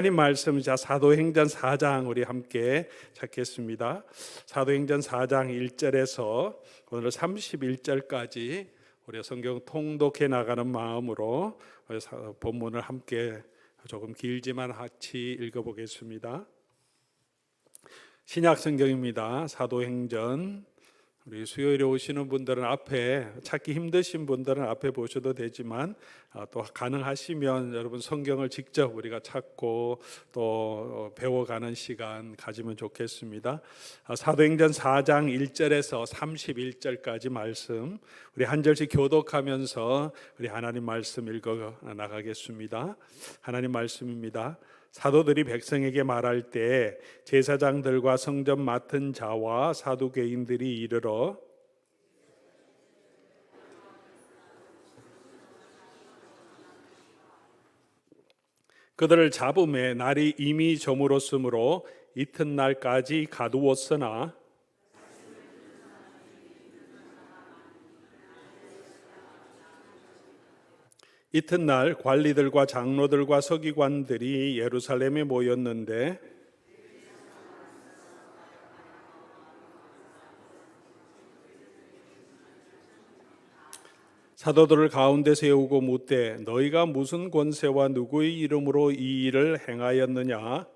하나님 말씀 사도행전 4장 우리 함께 찾겠습니다. 사도행전 4장 1절에서 오늘 31절까지 우리 성경 통독해 나가는 마음으로 본문을 함께 조금 길지만 같이 읽어보겠습니다. 신약 성경입니다. 사도행전. 우리 수요일에 오시는 분들은 앞에, 찾기 힘드신 분들은 앞에 보셔도 되지만 또 가능하시면 여러분 성경을 직접 우리가 찾고 또 배워가는 시간 가지면 좋겠습니다. 사도행전 4장 1절에서 31절까지 말씀 우리 한 절씩 교독하면서 우리 하나님 말씀 읽어 나가겠습니다. 하나님 말씀입니다. 사도들이 백성에게 말할 때 제사장들과 성전 맡은 자와 사두개인들이 이르러 그들을 잡음에 날이 이미 저물었으므로 이튿날까지 가두었으나 이튿날 관리들과 장로들과 서기관들이 예루살렘에 모였는데 사도들을 가운데 세우고 묻되 너희가 무슨 권세와 누구의 이름으로 이 일을 행하였느냐?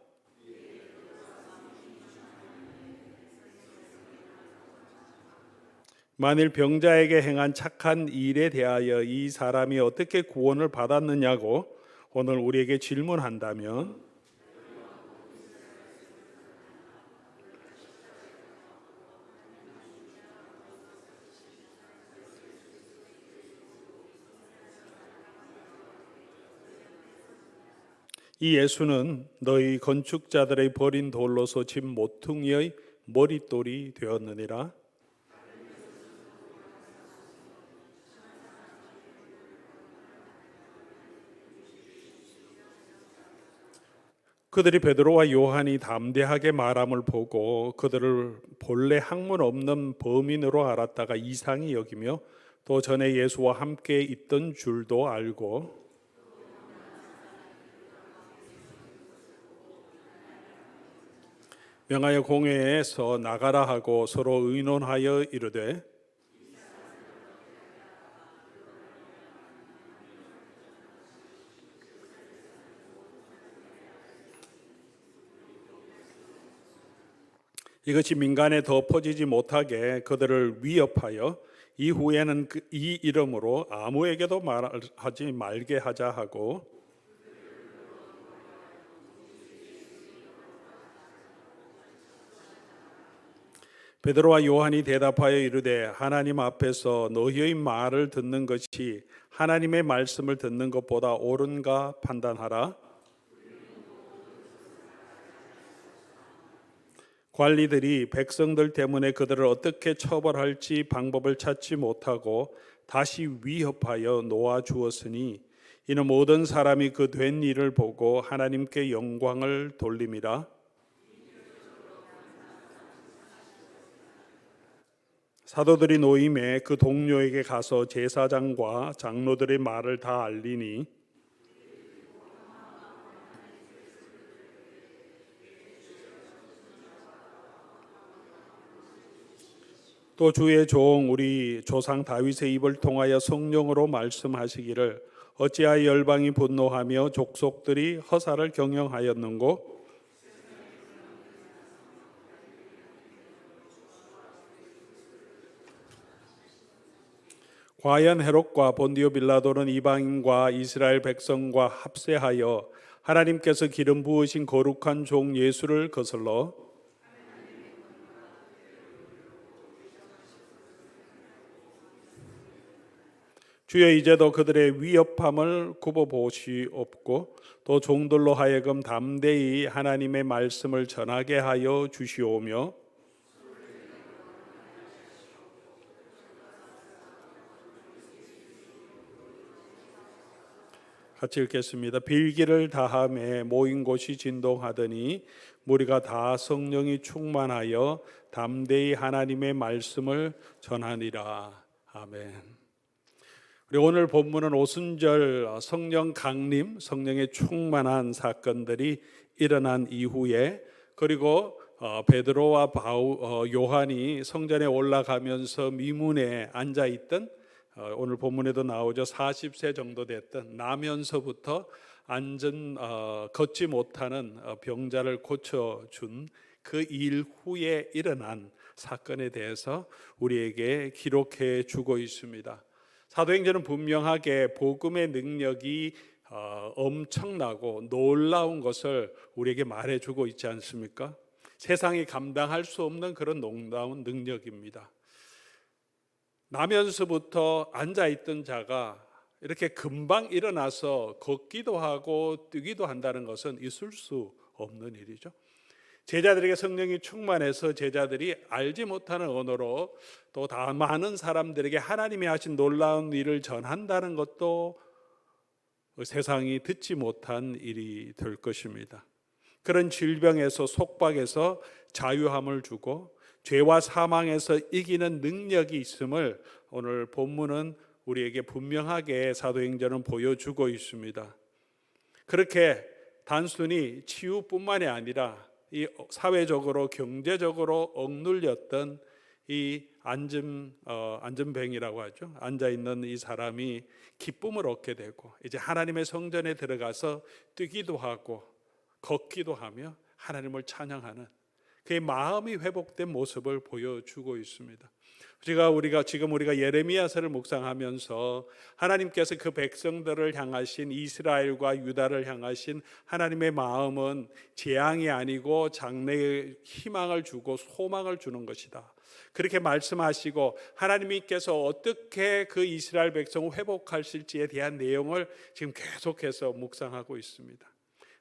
만일 병자에게 행한 착한 일에 대하여 이 사람이 어떻게 구원을 받았느냐고 오늘 우리에게 질문한다면 이 예수는 너희 건축자들의 버린 돌로서 집 모퉁이의 머릿돌이 되었느니라. 그들이 베드로와 요한이 담대하게 말함을 보고 그들을 본래 학문 없는 범인으로 알았다가 이상히 여기며 또 전에 예수와 함께 있던 줄도 알고 명하여 공회에서 나가라 하고 서로 의논하여 이르되 이것이 민간에 더 퍼지지 못하게 그들을 위협하여 이후에는 이 이름으로 아무에게도 말하지 말게 하자 하고 베드로와 요한이 대답하여 이르되 하나님 앞에서 너희의 말을 듣는 것이 하나님의 말씀을 듣는 것보다 옳은가 판단하라. 관리들이 백성들 때문에 그들을 어떻게 처벌할지 방법을 찾지 못하고 다시 위협하여 놓아 주었으니 이는 모든 사람이 그 된 일을 보고 하나님께 영광을 돌림이라. 사도들이 노임에 그 동료에게 가서 제사장과 장로들의 말을 다 알리니 또 주의 종 우리 조상 다윗의 입을 통하여 성령으로 말씀하시기를 어찌하여 열방이 분노하며 족속들이 허사를 경영하였는고 과연 헤롯과 본디오 빌라도는 이방인과 이스라엘 백성과 합세하여 하나님께서 기름 부으신 거룩한 종 예수를 거슬러 주여 이제도 그들의 위협함을 굽어보시옵고 또 종들로 하여금 담대히 하나님의 말씀을 전하게 하여 주시오며 같이 읽겠습니다. 빌기를 다함에 모인 곳이 진동하더니 무리가 다 성령이 충만하여 담대히 하나님의 말씀을 전하니라. 아멘. 우리 오늘 본문은 오순절 성령 강림, 성령의 충만한 사건들이 일어난 이후에, 그리고 베드로와 요한이 성전에 올라가면서 미문에 앉아 있던, 오늘 본문에도 나오죠, 40세 정도 됐던, 나면서부터 걷지 못하는 병자를 고쳐준 그 일 후에 일어난 사건에 대해서 우리에게 기록해 주고 있습니다. 사도행전은 분명하게 복음의 능력이 엄청나고 놀라운 것을 우리에게 말해주고 있지 않습니까? 세상이 감당할 수 없는 그런 놀라운 능력입니다. 나면서부터 앉아있던 자가 이렇게 금방 일어나서 걷기도 하고 뛰기도 한다는 것은 있을 수 없는 일이죠. 제자들에게 성령이 충만해서 제자들이 알지 못하는 언어로 또 다 많은 사람들에게 하나님이 하신 놀라운 일을 전한다는 것도 세상이 듣지 못한 일이 될 것입니다. 그런 질병에서, 속박에서 자유함을 주고 죄와 사망에서 이기는 능력이 있음을 오늘 본문은 우리에게 분명하게 사도행전은 보여주고 있습니다. 그렇게 단순히 치유뿐만이 아니라 이 사회적으로, 경제적으로 억눌렸던 이 안전뱅이라고 하죠, 앉아있는 이 사람이 기쁨을 얻게 되고, 이제 하나님의 성전에 들어가서 뛰기도 하고 걷기도 하며 하나님을 찬양하는 그의 마음이 회복된 모습을 보여주고 있습니다. 우리가 예레미야서를 묵상하면서 하나님께서 그 백성들을 향하신, 이스라엘과 유다를 향하신 하나님의 마음은 재앙이 아니고 장래의 희망을 주고 소망을 주는 것이다, 그렇게 말씀하시고, 하나님께서 어떻게 그 이스라엘 백성을 회복하실지에 대한 내용을 지금 계속해서 묵상하고 있습니다.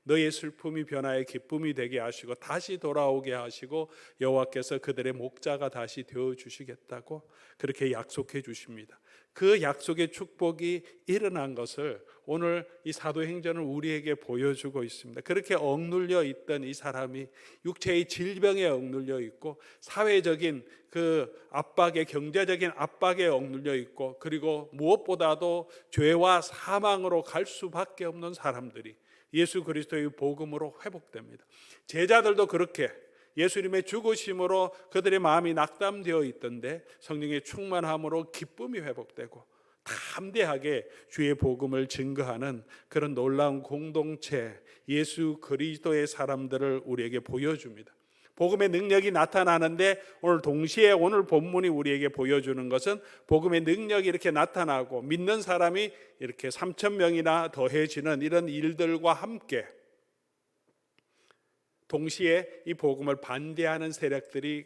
너의 슬픔이 변화의 기쁨이 되게 하시고 다시 돌아오게 하시고 여호와께서 그들의 목자가 다시 되어 주시겠다고 그렇게 약속해 주십니다. 그 약속의 축복이 일어난 것을 오늘 이 사도행전은 우리에게 보여주고 있습니다. 그렇게 억눌려 있던 이 사람이 육체의 질병에 억눌려 있고, 사회적인 그 압박에, 경제적인 압박에 억눌려 있고, 그리고 무엇보다도 죄와 사망으로 갈 수밖에 없는 사람들이 예수 그리스도의 복음으로 회복됩니다. 제자들도 그렇게 예수님의 죽으심으로 그들의 마음이 낙담되어 있던데 성령의 충만함으로 기쁨이 회복되고 담대하게 주의 복음을 증거하는 그런 놀라운 공동체, 예수 그리스도의 사람들을 우리에게 보여줍니다. 복음의 능력이 나타나는데 오늘 본문이 우리에게 보여주는 것은 복음의 능력이 이렇게 나타나고 믿는 사람이 이렇게 3,000명이나 더해지는 이런 일들과 함께 동시에 이 복음을 반대하는 세력들이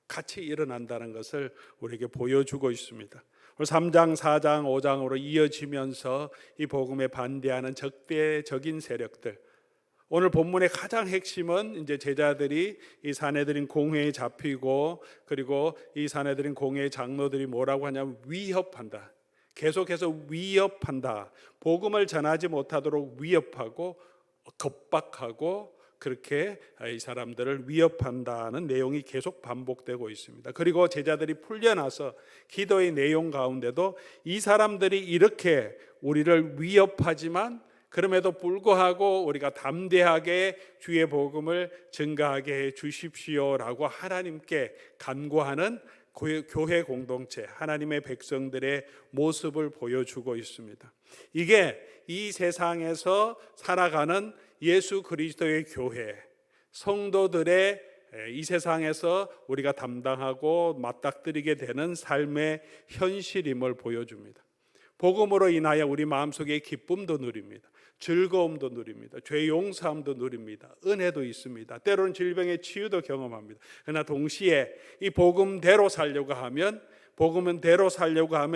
같이 일어난다는 것을 우리에게 보여주고 있습니다. 3장, 4장, 5장으로 이어지면서 이 복음에 반대하는 적대적인 세력들, 오늘 본문의 가장 핵심은 이제 제자들이 이 사내들인 공회에 잡히고, 그리고 이 사내들인 공회의 장로들이 뭐라고 하냐면 위협한다. 계속해서 위협한다. 복음을 전하지 못하도록 위협하고 겁박하고 그렇게 이 사람들을 위협한다는 내용이 계속 반복되고 있습니다. 그리고 제자들이 풀려나서 기도의 내용 가운데도 이 사람들이 이렇게 우리를 위협하지만 그럼에도 불구하고 우리가 담대하게 주의 복음을 증거하게 해 주십시오라고 하나님께 간구하는 교회 공동체, 하나님의 백성들의 모습을 보여주고 있습니다. 이게 이 세상에서 살아가는 예수 그리스도의 교회, 성도들의 이 세상에서 우리가 담당하고 맞닥뜨리게 되는 삶의 현실임을 보여줍니다. 복음으로 인하여 우리 마음속에 기쁨도 누립니다. 즐거움도 누립니다. 죄 용서함도 누립니다. 은혜도 있습니다. 때로는 질병의 치유도 경험합니다. 그러나 동시에 이 복음대로 살려고 하면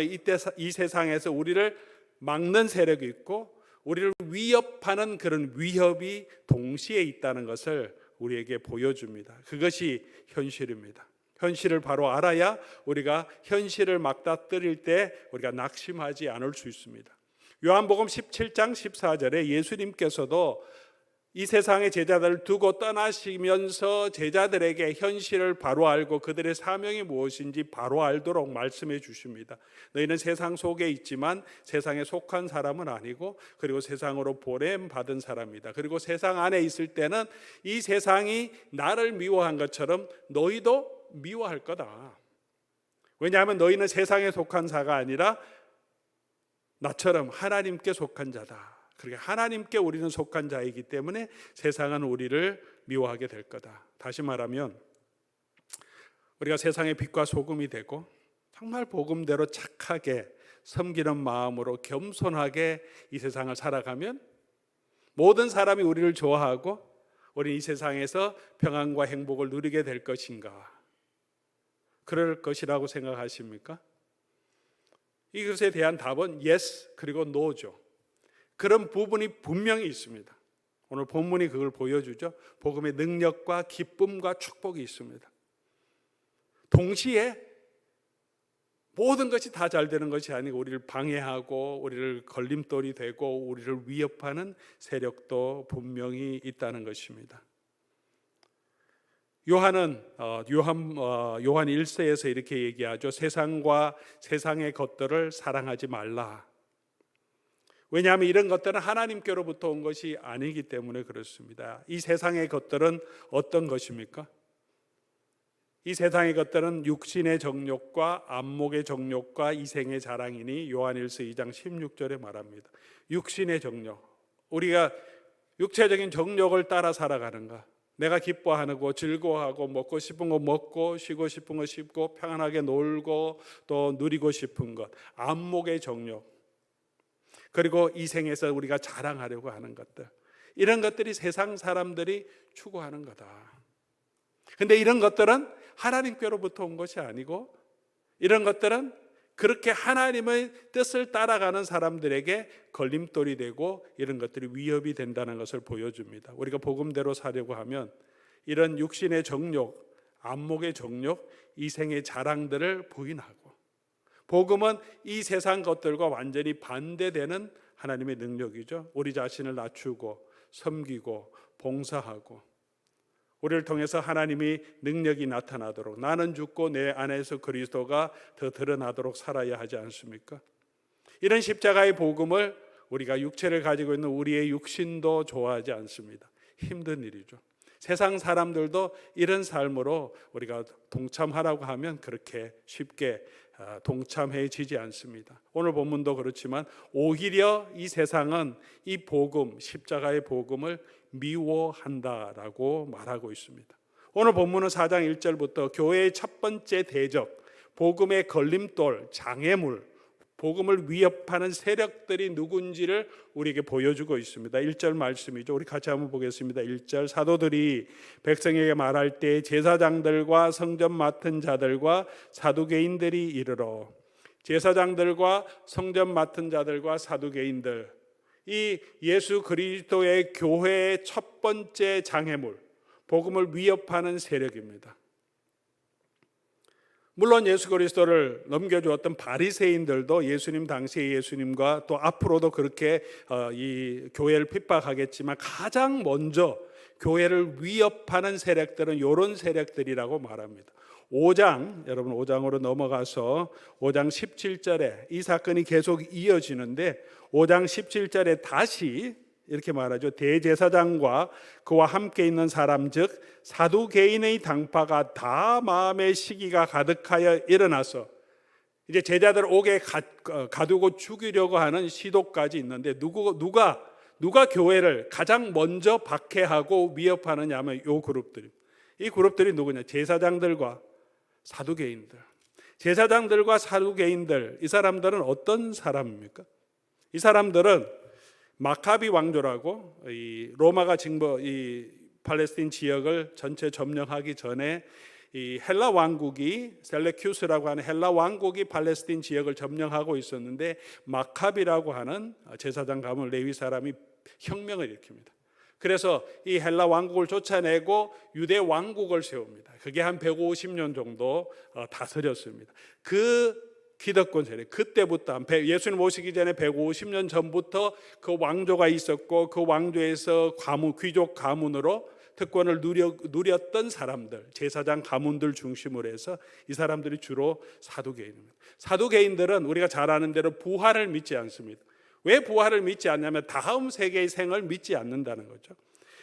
이때 이 세상에서 우리를 막는 세력이 있고 우리를 위협하는 그런 위협이 동시에 있다는 것을 우리에게 보여줍니다. 그것이 현실입니다. 현실을 바로 알아야 우리가 현실을 맞닥뜨릴 때 우리가 낙심하지 않을 수 있습니다. 요한복음 17장 14절에 예수님께서도 이 세상의 제자들을 두고 떠나시면서 제자들에게 현실을 바로 알고 그들의 사명이 무엇인지 바로 알도록 말씀해 주십니다. 너희는 세상 속에 있지만 세상에 속한 사람은 아니고 그리고 세상으로 보냄받은 사람이다. 그리고 세상 안에 있을 때는 이 세상이 나를 미워한 것처럼 너희도 미워할 거다. 왜냐하면 너희는 세상에 속한 자가 아니라 나처럼 하나님께 속한 자다. 그러니까 하나님께 우리는 속한 자이기 때문에 세상은 우리를 미워하게 될 거다. 다시 말하면 우리가 세상의 빛과 소금이 되고 정말 복음대로 착하게 섬기는 마음으로 겸손하게 이 세상을 살아가면 모든 사람이 우리를 좋아하고 우리 이 세상에서 평안과 행복을 누리게 될 것인가? 그럴 것이라고 생각하십니까? 이것에 대한 답은 yes 그리고 no죠. 그런 부분이 분명히 있습니다. 오늘 본문이 그걸 보여주죠. 복음의 능력과 기쁨과 축복이 있습니다. 동시에 모든 것이 다 잘 되는 것이 아니고 우리를 방해하고 우리를 걸림돌이 되고 우리를 위협하는 세력도 분명히 있다는 것입니다. 요한 1서에서 이렇게 얘기하죠. 세상과 세상의 것들을 사랑하지 말라. 왜냐하면 이런 것들은 하나님께로부터 온 것이 아니기 때문에 그렇습니다. 이 세상의 것들은 어떤 것입니까? 이 세상의 것들은 육신의 정욕과 안목의 정욕과 이생의 자랑이니 요한일서 2장 16절에 말합니다. 육신의 정욕, 우리가 육체적인 정욕을 따라 살아가는가? 내가 기뻐하는 거, 즐거워하고 먹고 싶은 거 먹고 쉬고 싶은 거 쉬고 평안하게 놀고 또 누리고 싶은 것, 안목의 정욕, 그리고 이 생에서 우리가 자랑하려고 하는 것들, 이런 것들이 세상 사람들이 추구하는 거다. 근데 이런 것들은 하나님께로부터 온 것이 아니고 이런 것들은 그렇게 하나님의 뜻을 따라가는 사람들에게 걸림돌이 되고 이런 것들이 위협이 된다는 것을 보여줍니다. 우리가 복음대로 사려고 하면 이런 육신의 정욕, 안목의 정욕, 이생의 자랑들을 부인하고 복음은 이 세상 것들과 완전히 반대되는 하나님의 능력이죠. 우리 자신을 낮추고 섬기고 봉사하고 우리를 통해서 하나님이 능력이 나타나도록 나는 죽고 내 안에서 그리스도가 더 드러나도록 살아야 하지 않습니까? 이런 십자가의 복음을 우리가 육체를 가지고 있는 우리의 육신도 좋아하지 않습니다. 힘든 일이죠. 세상 사람들도 이런 삶으로 우리가 동참하라고 하면 그렇게 쉽게 동참해지지 않습니다. 오늘 본문도 그렇지만 오히려 이 세상은 이 복음, 십자가의 복음을 미워한다라고 말하고 있습니다. 오늘 본문은 4장 1절부터 교회의 첫 번째 대적, 복음의 걸림돌, 장애물, 복음을 위협하는 세력들이 누군지를 우리에게 보여주고 있습니다. 1절 말씀이죠. 우리 같이 한번 보겠습니다. 1절 사도들이 백성에게 말할 때 제사장들과 성전 맡은 자들과 사두개인들이 이르러, 제사장들과 성전 맡은 자들과 사두개인들, 이 예수 그리스도의 교회의 첫 번째 장애물, 복음을 위협하는 세력입니다. 물론 예수 그리스도를 넘겨주었던 바리새인들도 예수님 당시의 예수님과 또 앞으로도 그렇게 이 교회를 핍박하겠지만 가장 먼저 교회를 위협하는 세력들은 이런 세력들이라고 말합니다. 5장, 여러분 5장으로 넘어가서 5장 17절에 이 사건이 계속 이어지는데 5장 17절에 다시 이렇게 말하죠. 대제사장과 그와 함께 있는 사람 즉 사두개인의 당파가 다 마음의 시기가 가득하여 일어나서 이제 제자들 옥에 가두고 죽이려고 하는 시도까지 있는데 누가 교회를 가장 먼저 박해하고 위협하느냐 하면 이 그룹들이. 이 그룹들이 누구냐? 제사장들과 사두개인들. 제사장들과 사두개인들, 이 사람들은 어떤 사람입니까? 이 사람들은 마카비 왕조라고 이 로마가 이 팔레스틴 지역을 전체 점령하기 전에 이 헬라 왕국이 셀레큐스라고 하는 헬라 왕국이 팔레스틴 지역을 점령하고 있었는데 마카비라고 하는 제사장 가문 레위 사람이 혁명을 일으킵니다. 그래서 이 헬라 왕국을 쫓아내고 유대 왕국을 세웁니다. 그게 한 150년 정도 다스렸습니다. 그 기득권 세력, 그때부터 예수님 오시기 전에 150년 전부터 그 왕조가 있었고 그 왕조에서 귀족 가문으로 특권을 누렸던 사람들, 제사장 가문들 중심으로 해서 이 사람들이 주로 사두개인입니다. 사두개인들은 우리가 잘 아는 대로 부활을 믿지 않습니다. 왜 부활을 믿지 않냐면 다음 세계의 생을 믿지 않는다는 거죠.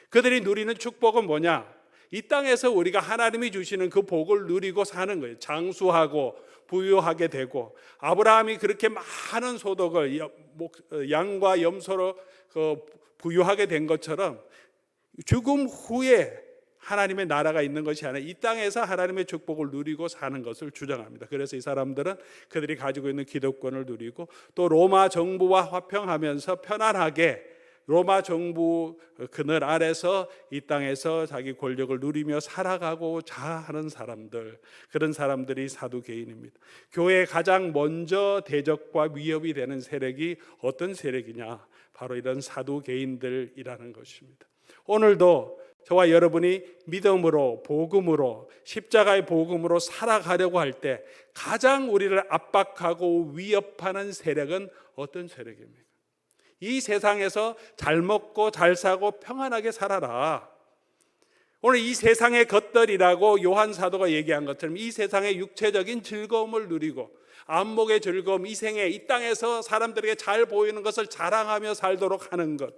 그들이 누리는 축복은 뭐냐? 이 땅에서 우리가 하나님이 주시는 그 복을 누리고 사는 거예요. 장수하고 부유하게 되고, 아브라함이 그렇게 많은 소득을 양과 염소로 부유하게 된 것처럼 죽음 후에 하나님의 나라가 있는 것이 아니라 이 땅에서 하나님의 축복을 누리고 사는 것을 주장합니다. 그래서 이 사람들은 그들이 가지고 있는 기득권을 누리고 또 로마 정부와 화평하면서 편안하게 로마 정부 그늘 아래서 이 땅에서 자기 권력을 누리며 살아가고자 하는 사람들, 그런 사람들이 사두개인입니다. 교회에 가장 먼저 대적과 위협이 되는 세력이 어떤 세력이냐? 바로 이런 사두개인들이라는 것입니다. 오늘도 저와 여러분이 믿음으로, 복음으로, 십자가의 복음으로 살아가려고 할 때 가장 우리를 압박하고 위협하는 세력은 어떤 세력입니까? 이 세상에서 잘 먹고 잘 사고 평안하게 살아라. 오늘 이 세상의 것들이라고 요한 사도가 얘기한 것처럼 이 세상의 육체적인 즐거움을 누리고 안목의 즐거움, 이 생에 이 땅에서 사람들에게 잘 보이는 것을 자랑하며 살도록 하는 것,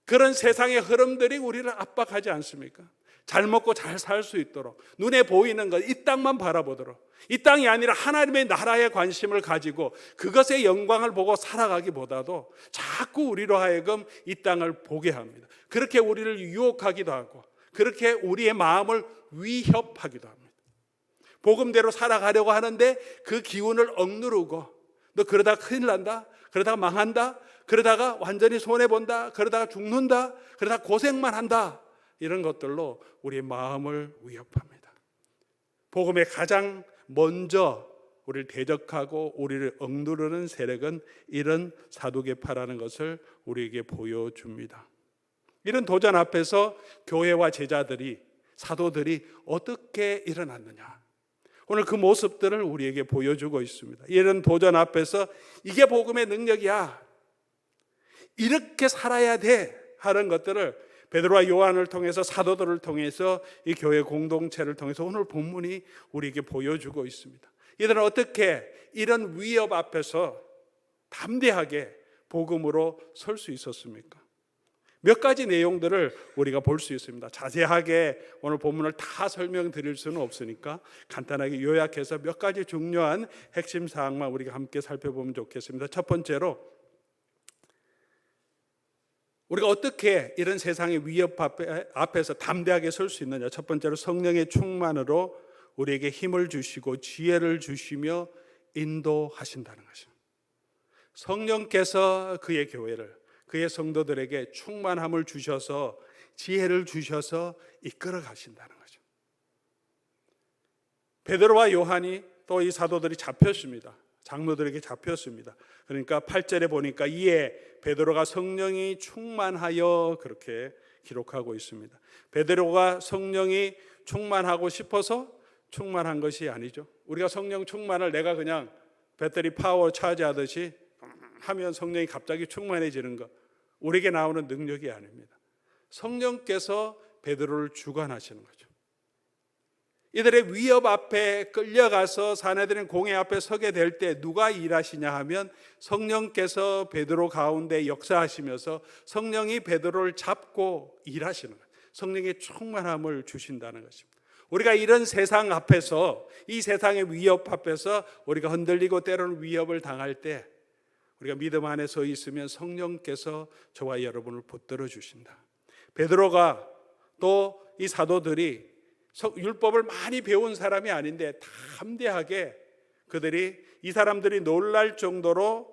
그런 세상의 흐름들이 우리를 압박하지 않습니까? 잘 먹고 잘 살 수 있도록, 눈에 보이는 것, 이 땅만 바라보도록, 이 땅이 아니라 하나님의 나라에 관심을 가지고 그것의 영광을 보고 살아가기보다도 자꾸 우리로 하여금 이 땅을 보게 합니다. 그렇게 우리를 유혹하기도 하고 그렇게 우리의 마음을 위협하기도 합니다. 복음대로 살아가려고 하는데 그 기운을 억누르고, 너 그러다가 큰일 난다, 그러다가 망한다, 그러다가 완전히 손해본다, 그러다가 죽는다, 그러다가 고생만 한다, 이런 것들로 우리의 마음을 위협합니다. 복음에 가장 먼저 우리를 대적하고 우리를 억누르는 세력은 이런 사두개파라는 것을 우리에게 보여줍니다. 이런 도전 앞에서 교회와 제자들이, 사도들이 어떻게 일어났느냐, 오늘 그 모습들을 우리에게 보여주고 있습니다. 이런 도전 앞에서 이게 복음의 능력이야, 이렇게 살아야 돼 하는 것들을 베드로와 요한을 통해서, 사도들을 통해서, 이 교회 공동체를 통해서 오늘 본문이 우리에게 보여주고 있습니다. 이들은 어떻게 이런 위협 앞에서 담대하게 복음으로 설 수 있었습니까? 몇 가지 내용들을 우리가 볼 수 있습니다. 자세하게 오늘 본문을 다 설명드릴 수는 없으니까 간단하게 요약해서 몇 가지 중요한 핵심 사항만 우리가 함께 살펴보면 좋겠습니다. 첫 번째로, 우리가 어떻게 이런 세상의 위협 앞에서 담대하게 설 수 있느냐. 첫 번째로 성령의 충만으로 우리에게 힘을 주시고 지혜를 주시며 인도하신다는 것입니다. 성령께서 그의 교회를, 그의 성도들에게 충만함을 주셔서 지혜를 주셔서 이끌어 가신다는 거죠. 베드로와 요한이, 또 이 사도들이 잡혔습니다. 장로들에게 잡혔습니다. 그러니까 8절에 보니까 이에 베드로가 성령이 충만하여, 그렇게 기록하고 있습니다. 베드로가 성령이 충만하고 싶어서 충만한 것이 아니죠. 우리가 성령 충만을 내가 그냥 배터리 파워 차지하듯이 하면 성령이 갑자기 충만해지는 것, 우리에게 나오는 능력이 아닙니다. 성령께서 베드로를 주관하시는 거죠. 이들의 위협 앞에 끌려가서 사내들은 공회 앞에 서게 될 때 누가 일하시냐 하면 성령께서 베드로 가운데 역사하시면서 성령이 베드로를 잡고 일하시는 거예요. 성령의 충만함을 주신다는 것입니다. 우리가 이런 세상 앞에서, 이 세상의 위협 앞에서 우리가 흔들리고 때로는 위협을 당할 때 우리가 믿음 안에 서 있으면 성령께서 저와 여러분을 붙들어 주신다. 베드로가, 또 이 사도들이 율법을 많이 배운 사람이 아닌데 담대하게 그들이, 이 사람들이 놀랄 정도로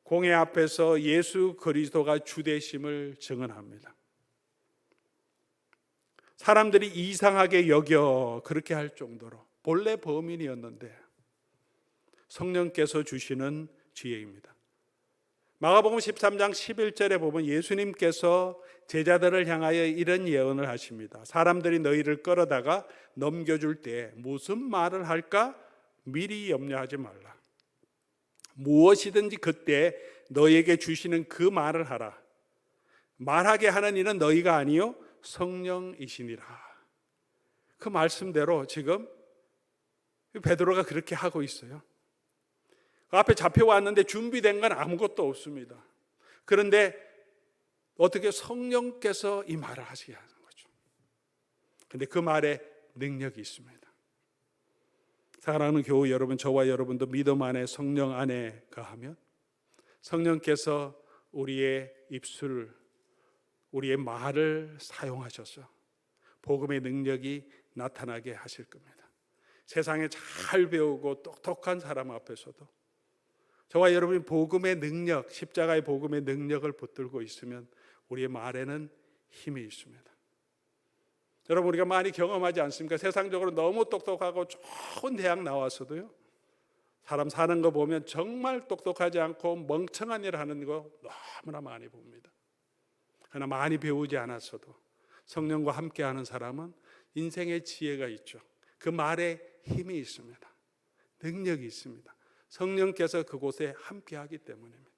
공회 앞에서 예수 그리스도가 주되심을 증언합니다. 사람들이 이상하게 여겨 그렇게 할 정도로 본래 범인이었는데 성령께서 주시는 지혜입니다. 마가복음 13장 11절에 보면 예수님께서 제자들을 향하여 이런 예언을 하십니다. 사람들이 너희를 끌어다가 넘겨줄 때 무슨 말을 할까 미리 염려하지 말라. 무엇이든지 그때 너에게 주시는 그 말을 하라. 말하게 하는 이는 너희가 아니요 성령이시니라. 그 말씀대로 지금 베드로가 그렇게 하고 있어요. 그 앞에 잡혀왔는데 준비된 건 아무것도 없습니다. 그런데 어떻게 성령께서 이 말을 하시게 하는 거죠. 그런데 그 말에 능력이 있습니다. 사랑하는 교우 여러분, 저와 여러분도 믿음 안에 성령 안에 거하면 성령께서 우리의 입술, 우리의 말을 사용하셔서 복음의 능력이 나타나게 하실 겁니다. 세상에 잘 배우고 똑똑한 사람 앞에서도 저와 여러분이 복음의 능력, 십자가의 복음의 능력을 붙들고 있으면 우리의 말에는 힘이 있습니다. 여러분, 우리가 많이 경험하지 않습니까? 세상적으로 너무 똑똑하고 좋은 대학 나왔어도요, 사람 사는 거 보면 정말 똑똑하지 않고 멍청한 일을 하는 거 너무나 많이 봅니다. 그러나 많이 배우지 않았어도 성령과 함께하는 사람은 인생의 지혜가 있죠. 그 말에 힘이 있습니다. 능력이 있습니다. 성령께서 그곳에 함께하기 때문입니다.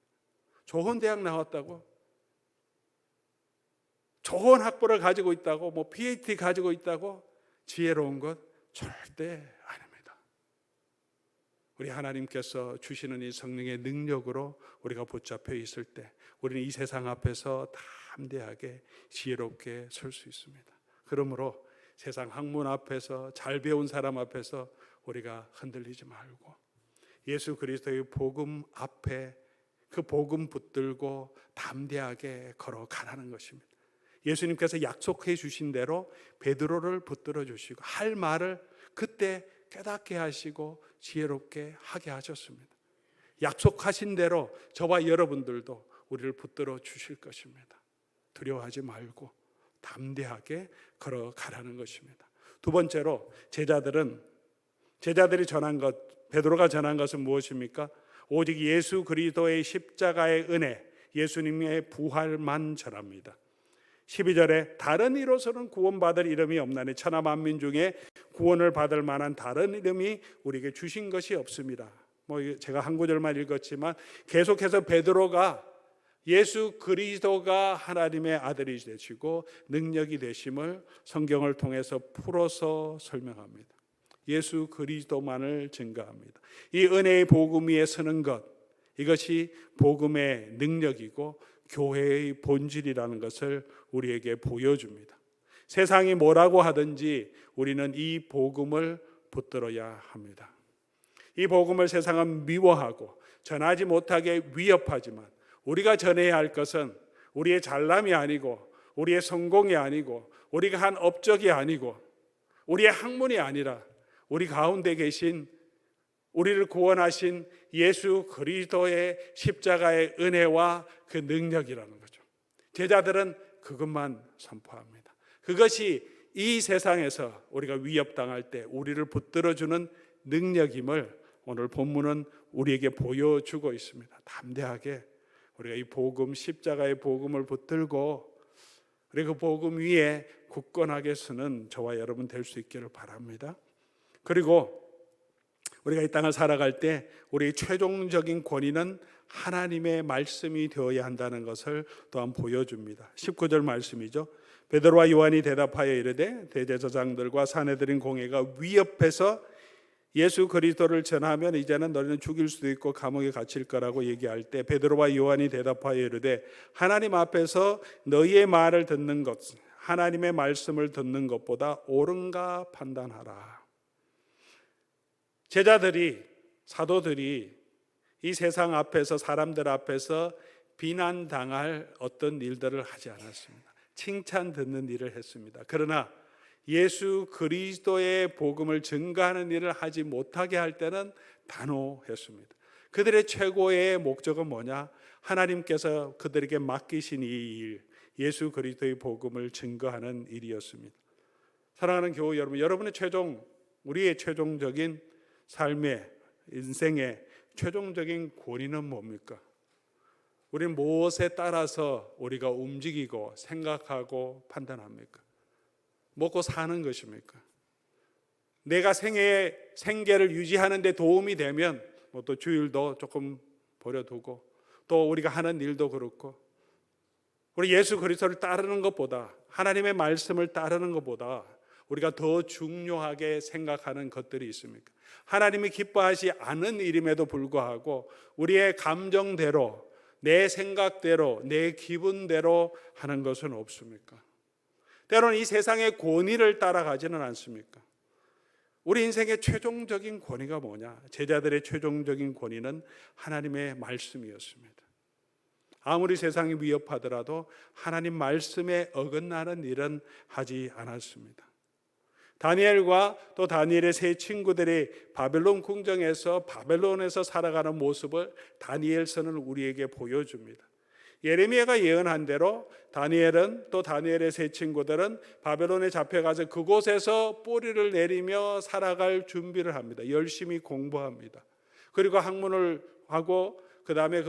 좋은 대학 나왔다고, 좋은 학벌을 가지고 있다고, 뭐 PhD 가지고 있다고 지혜로운 것 절대 아닙니다. 우리 하나님께서 주시는 이 성령의 능력으로 우리가 붙잡혀 있을 때 우리는 이 세상 앞에서 담대하게 지혜롭게 설 수 있습니다. 그러므로 세상 학문 앞에서, 잘 배운 사람 앞에서 우리가 흔들리지 말고 예수 그리스도의 복음 앞에 그 복음 붙들고 담대하게 걸어가라는 것입니다. 예수님께서 약속해 주신 대로 베드로를 붙들어 주시고 할 말을 그때 깨닫게 하시고 지혜롭게 하게 하셨습니다. 약속하신 대로 저와 여러분들도 우리를 붙들어 주실 것입니다. 두려워하지 말고 담대하게 걸어가라는 것입니다. 두 번째로 제자들이 전한 것, 베드로가 전한 것은 무엇입니까? 오직 예수 그리스도의 십자가의 은혜, 예수님의 부활만 전합니다. 12절에 다른 이로서는 구원받을 이름이 없나니 천하 만민 중에 구원을 받을 만한 다른 이름이 우리에게 주신 것이 없습니다. 제가 한 구절만 읽었지만 계속해서 베드로가 예수 그리스도가 하나님의 아들이 되시고 능력이 되심을 성경을 통해서 풀어서 설명합니다. 예수 그리스도만을 증거합니다. 이 은혜의 복음 위에 서는 것, 이것이 복음의 능력이고 교회의 본질이라는 것을 우리에게 보여줍니다. 세상이 뭐라고 하든지 우리는 이 복음을 붙들어야 합니다. 이 복음을 세상은 미워하고 전하지 못하게 위협하지만 우리가 전해야 할 것은 우리의 잘남이 아니고 우리의 성공이 아니고 우리가 한 업적이 아니고 우리의 학문이 아니라 우리 가운데 계신 우리를 구원하신 예수 그리스도의 십자가의 은혜와 그 능력이라는 거죠. 제자들은 그것만 선포합니다. 그것이 이 세상에서 우리가 위협당할 때 우리를 붙들어주는 능력임을 오늘 본문은 우리에게 보여주고 있습니다. 담대하게 우리가 이 복음, 십자가의 복음을 붙들고 그리고 그 복음 위에 굳건하게 서는 저와 여러분 될 수 있기를 바랍니다. 그리고 우리가 이 땅을 살아갈 때 우리의 최종적인 권위는 하나님의 말씀이 되어야 한다는 것을 또한 보여줍니다. 19절 말씀이죠. 베드로와 요한이 대답하여 이르되 대제사장들과 사내들인 공회가 위협해서 예수 그리스도를 전하면 이제는 너희는 죽일 수도 있고 감옥에 갇힐 거라고 얘기할 때 베드로와 요한이 대답하여 이르되 하나님 앞에서 너희의 말을 듣는 것, 하나님의 말씀을 듣는 것보다 옳은가 판단하라. 제자들이, 사도들이 이 세상 앞에서, 사람들 앞에서 비난당할 어떤 일들을 하지 않았습니다. 칭찬 듣는 일을 했습니다. 그러나 예수 그리스도의 복음을 증거하는 일을 하지 못하게 할 때는 단호했습니다. 그들의 최고의 목적은 뭐냐? 하나님께서 그들에게 맡기신 이 일, 예수 그리스도의 복음을 증거하는 일이었습니다. 사랑하는 교우 여러분, 여러분의 우리의 최종적인 삶의, 인생의 최종적인 권위는 뭡니까? 우리는 무엇에 따라서 우리가 움직이고 생각하고 판단합니까? 먹고 사는 것입니까? 내가 생계를 유지하는 데 도움이 되면 또 주일도 조금 버려두고, 또 우리가 하는 일도 그렇고, 우리 예수 그리스도를 따르는 것보다, 하나님의 말씀을 따르는 것보다 우리가 더 중요하게 생각하는 것들이 있습니까? 하나님이 기뻐하지 않은 일임에도 불구하고 우리의 감정대로, 내 생각대로, 내 기분대로 하는 것은 없습니까? 때로는 이 세상의 권위를 따라가지는 않습니까? 우리 인생의 최종적인 권위가 뭐냐? 제자들의 최종적인 권위는 하나님의 말씀이었습니다. 아무리 세상이 위협하더라도 하나님 말씀에 어긋나는 일은 하지 않았습니다. 다니엘과 또 다니엘의 세 친구들이 바벨론 궁정에서, 바벨론에서 살아가는 모습을 다니엘서는 우리에게 보여줍니다. 예레미야가 예언한 대로 다니엘은, 또 다니엘의 세 친구들은 바벨론에 잡혀가서 그곳에서 뿌리를 내리며 살아갈 준비를 합니다. 열심히 공부합니다. 그리고 학문을 하고, 그 다음에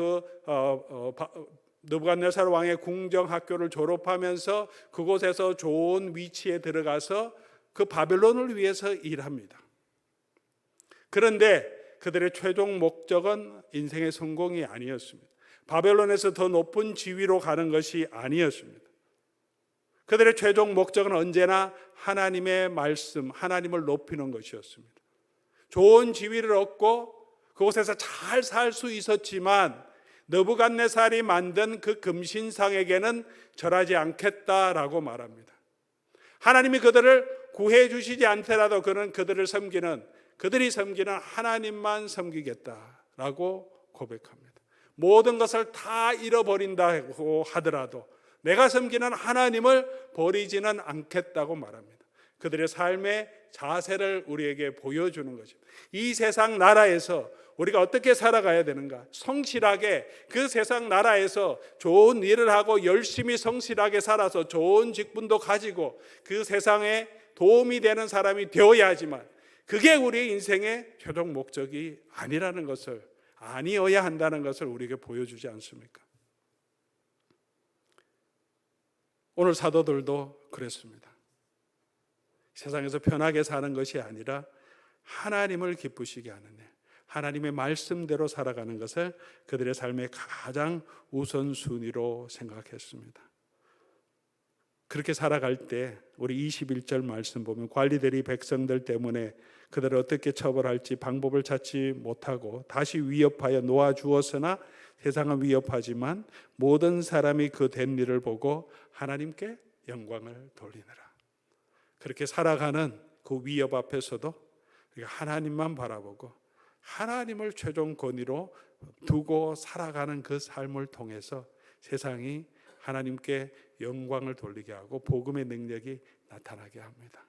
느부갓네살 왕의 궁정학교를 졸업하면서 그곳에서 좋은 위치에 들어가서 그 바벨론을 위해서 일합니다. 그런데 그들의 최종 목적은 인생의 성공이 아니었습니다. 바벨론에서 더 높은 지위로 가는 것이 아니었습니다. 그들의 최종 목적은 언제나 하나님의 말씀, 하나님을 높이는 것이었습니다. 좋은 지위를 얻고 그곳에서 잘 살 수 있었지만 느부갓네살이 만든 그 금신상에게는 절하지 않겠다라고 말합니다. 하나님이 그들을 구해 주시지 않더라도 그는 그들이 섬기는 하나님만 섬기겠다라고 고백합니다. 모든 것을 다 잃어버린다고 하더라도 내가 섬기는 하나님을 버리지는 않겠다고 말합니다. 그들의 삶의 자세를 우리에게 보여주는 것입니다. 이 세상 나라에서 우리가 어떻게 살아가야 되는가? 성실하게 그 세상 나라에서 좋은 일을 하고 열심히 성실하게 살아서 좋은 직분도 가지고 그 세상에 도움이 되는 사람이 되어야지만, 그게 우리의 인생의 최종 목적이 아니라는 것을, 아니어야 한다는 것을 우리에게 보여주지 않습니까? 오늘 사도들도 그랬습니다. 세상에서 편하게 사는 것이 아니라 하나님을 기쁘시게 하는 일, 하나님의 말씀대로 살아가는 것을 그들의 삶의 가장 우선순위로 생각했습니다. 그렇게 살아갈 때 우리 21절 말씀 보면, 관리들이 백성들 때문에 그들을 어떻게 처벌할지 방법을 찾지 못하고 다시 위협하여 놓아주었으나 세상은 위협하지만 모든 사람이 그 된 일을 보고 하나님께 영광을 돌리느라. 그렇게 살아가는 그 위협 앞에서도 우리가 하나님만 바라보고 하나님을 최종 권위로 두고 살아가는 그 삶을 통해서 세상이 하나님께 영광을 돌리게 하고 복음의 능력이 나타나게 합니다.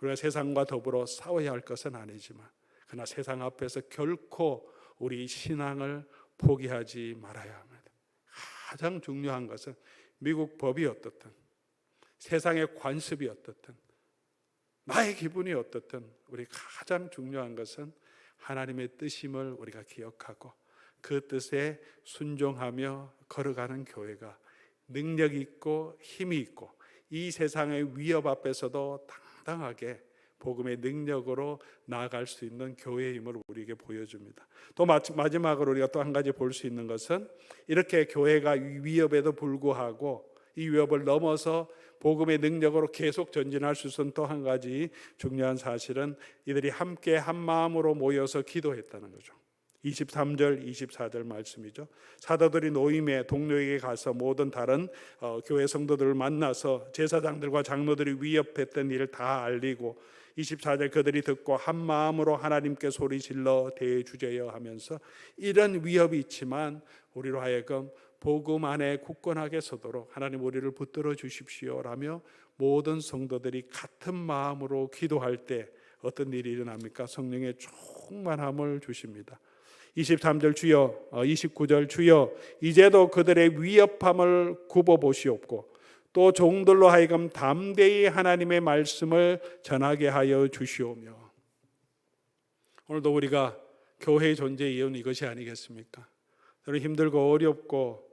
우리가 세상과 더불어 싸워야 할 것은 아니지만, 그러나 세상 앞에서 결코 우리 신앙을 포기하지 말아야 합니다. 가장 중요한 것은 미국 법이 어떻든, 세상의 관습이 어떻든, 나의 기분이 어떻든, 우리 가장 중요한 것은 하나님의 뜻임을 우리가 기억하고 그 뜻에 순종하며 걸어가는 교회가 능력 있고 힘이 있고 이 세상의 위협 앞에서도 당당하게 복음의 능력으로 나아갈 수 있는 교회의 힘을 우리에게 보여줍니다. 또 마지막으로 우리가 또 한 가지 볼 수 있는 것은, 이렇게 교회가 위협에도 불구하고 이 위협을 넘어서 복음의 능력으로 계속 전진할 수 있는 또 한 가지 중요한 사실은 이들이 함께 한 마음으로 모여서 기도했다는 거죠. 23절, 24절 말씀이죠. 사도들이 노임의 동료에게 가서 모든 다른 교회 성도들을 만나서 제사장들과 장로들이 위협했던 일을 다 알리고, 24절 그들이 듣고 한 마음으로 하나님께 소리질러 대주제여 하면서, 이런 위협이 있지만 우리로 하여금 복음 안에 굳건하게 서도록 하나님 우리를 붙들어 주십시오 라며 모든 성도들이 같은 마음으로 기도할 때 어떤 일이 일어납니까? 성령의 충만함을 주십니다. 23절 주여, 29절 주여, 이제도 그들의 위협함을 굽어보시옵고 또 종들로 하여금 담대히 하나님의 말씀을 전하게 하여 주시오며. 오늘도 우리가 교회의 존재의 이유는 이것이 아니겠습니까? 저는 힘들고 어렵고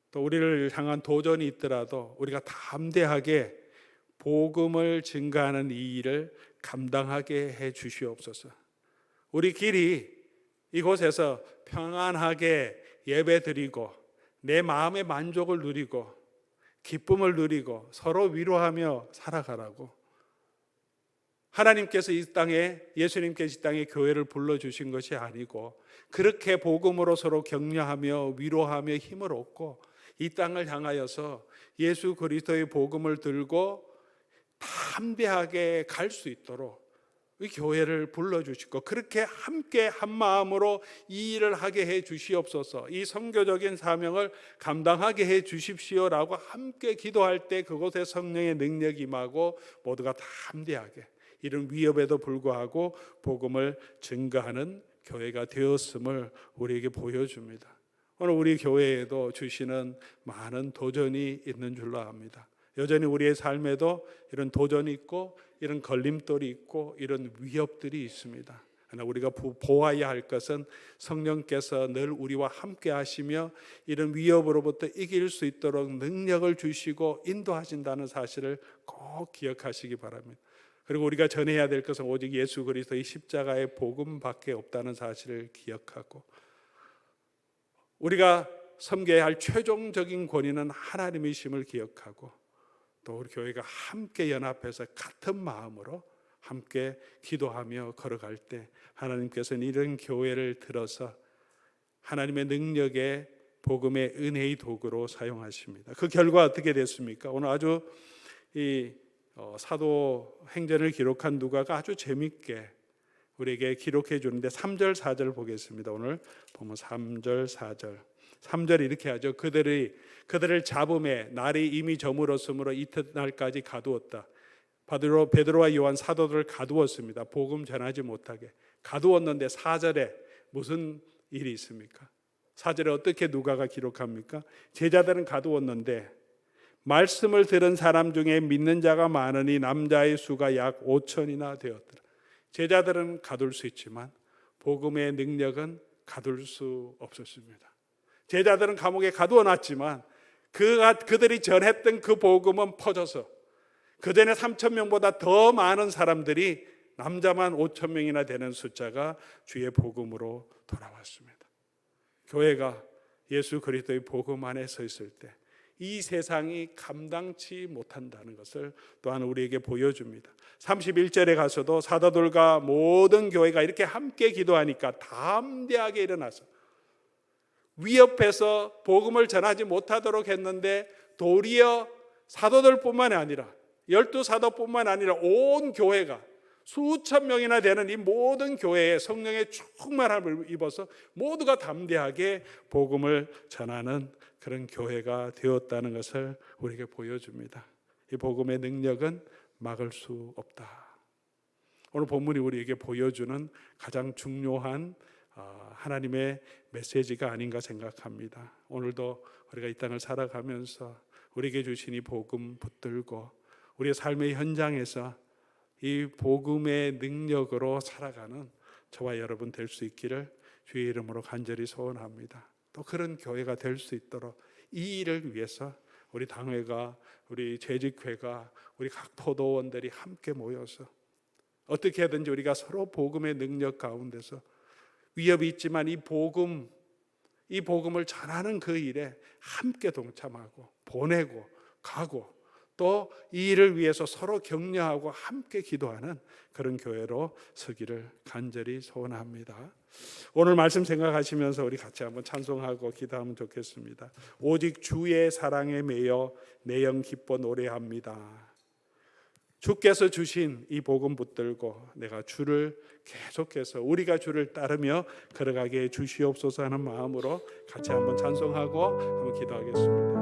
또 우리를 향한 도전이 있더라도 우리가 담대하게 복음을 증가하는 이 일을 감당하게 해 주시옵소서. 우리 길이 이곳에서 평안하게 예배드리고 내 마음의 만족을 누리고 기쁨을 누리고 서로 위로하며 살아가라고. 하나님께서 이 땅에, 예수님께서 이 땅에 교회를 불러주신 것이 아니고 그렇게 복음으로 서로 격려하며 위로하며 힘을 얻고 이 땅을 향하여서 예수 그리스도의 복음을 들고 담대하게 갈 수 있도록 이 교회를 불러주시고 그렇게 함께 한 마음으로 이 일을 하게 해 주시옵소서. 이 선교적인 사명을 감당하게 해 주십시오라고 함께 기도할 때 그곳에 성령의 능력이 임하고 모두가 담대하게 이런 위협에도 불구하고 복음을 증거하는 교회가 되었음을 우리에게 보여줍니다. 오늘 우리 교회에도 주시는 많은 도전이 있는 줄로 압니다. 여전히 우리의 삶에도 이런 도전이 있고 이런 걸림돌이 있고 이런 위협들이 있습니다. 그러나 우리가 보아야 할 것은 성령께서 늘 우리와 함께 하시며 이런 위협으로부터 이길 수 있도록 능력을 주시고 인도하신다는 사실을 꼭 기억하시기 바랍니다. 그리고 우리가 전해야 될 것은 오직 예수 그리스도의 십자가의 복음밖에 없다는 사실을 기억하고 우리가 섬겨야 할 최종적인 권위는 하나님이심을 기억하고 또 우리 교회가 함께 연합해서 같은 마음으로 함께 기도하며 걸어갈 때 하나님께서는 이런 교회를 들어서 하나님의 능력의 복음의 은혜의 도구로 사용하십니다. 그 결과 어떻게 됐습니까? 오늘 아주 이 사도행전을 기록한 누가가 아주 재밌게 우리에게 기록해 주는데 3절 4절 보겠습니다. 오늘 보면 3절 4절 3절 이렇게 하죠. 그들을 잡음에 날이 이미 저물었으므로 이튿날까지 가두었다. 베드로와 요한 사도들을 가두었습니다. 복음 전하지 못하게 가두었는데 4절에 무슨 일이 있습니까? 4절에 어떻게 누가가 기록합니까? 제자들은 가두었는데 말씀을 들은 사람 중에 믿는 자가 많으니 남자의 수가 약 5천이나 되었더라. 제자들은 가둘 수 있지만 복음의 능력은 가둘 수 없었습니다. 제자들은 감옥에 가두어 놨지만 그들이 전했던 그 복음은 퍼져서 그전에 3천 명보다 더 많은 사람들이 남자만 5천 명이나 되는 숫자가 주의 복음으로 돌아왔습니다. 교회가 예수 그리스도의 복음 안에 서 있을 때 이 세상이 감당치 못한다는 것을 또한 우리에게 보여줍니다. 31절에 가서도 사도들과 모든 교회가 이렇게 함께 기도하니까 담대하게 일어나서 위협해서 복음을 전하지 못하도록 했는데 도리어 사도들뿐만 아니라 12사도뿐만 아니라 온 교회가 수천 명이나 되는 이 모든 교회에 성령의 충만함을 입어서 모두가 담대하게 복음을 전하는 그런 교회가 되었다는 것을 우리에게 보여줍니다. 이 복음의 능력은 막을 수 없다. 오늘 본문이 우리에게 보여주는 가장 중요한 하나님의 메시지가 아닌가 생각합니다. 오늘도 우리가 이 땅을 살아가면서 우리에게 주신 이 복음 붙들고 우리의 삶의 현장에서 이 복음의 능력으로 살아가는 저와 여러분 될 수 있기를 주의 이름으로 간절히 소원합니다. 또 그런 교회가 될 수 있도록 이 일을 위해서 우리 당회가, 우리 재직회가, 우리 각 포도원들이 함께 모여서 어떻게 하든지 우리가 서로 복음의 능력 가운데서 위협이 있지만 이 복음을 전하는 그 일에 함께 동참하고 보내고 가고 또 이 일을 위해서 서로 격려하고 함께 기도하는 그런 교회로 서기를 간절히 소원합니다. 오늘 말씀 생각하시면서 우리 같이 한번 찬송하고 기도하면 좋겠습니다. 오직 주의 사랑에 매여 내 영 기뻐 노래합니다. 주께서 주신 이 복음 붙들고 내가 주를 계속해서 우리가 주를 따르며 걸어가게 해 주시옵소서 하는 마음으로 같이 한번 찬송하고 한번 기도하겠습니다.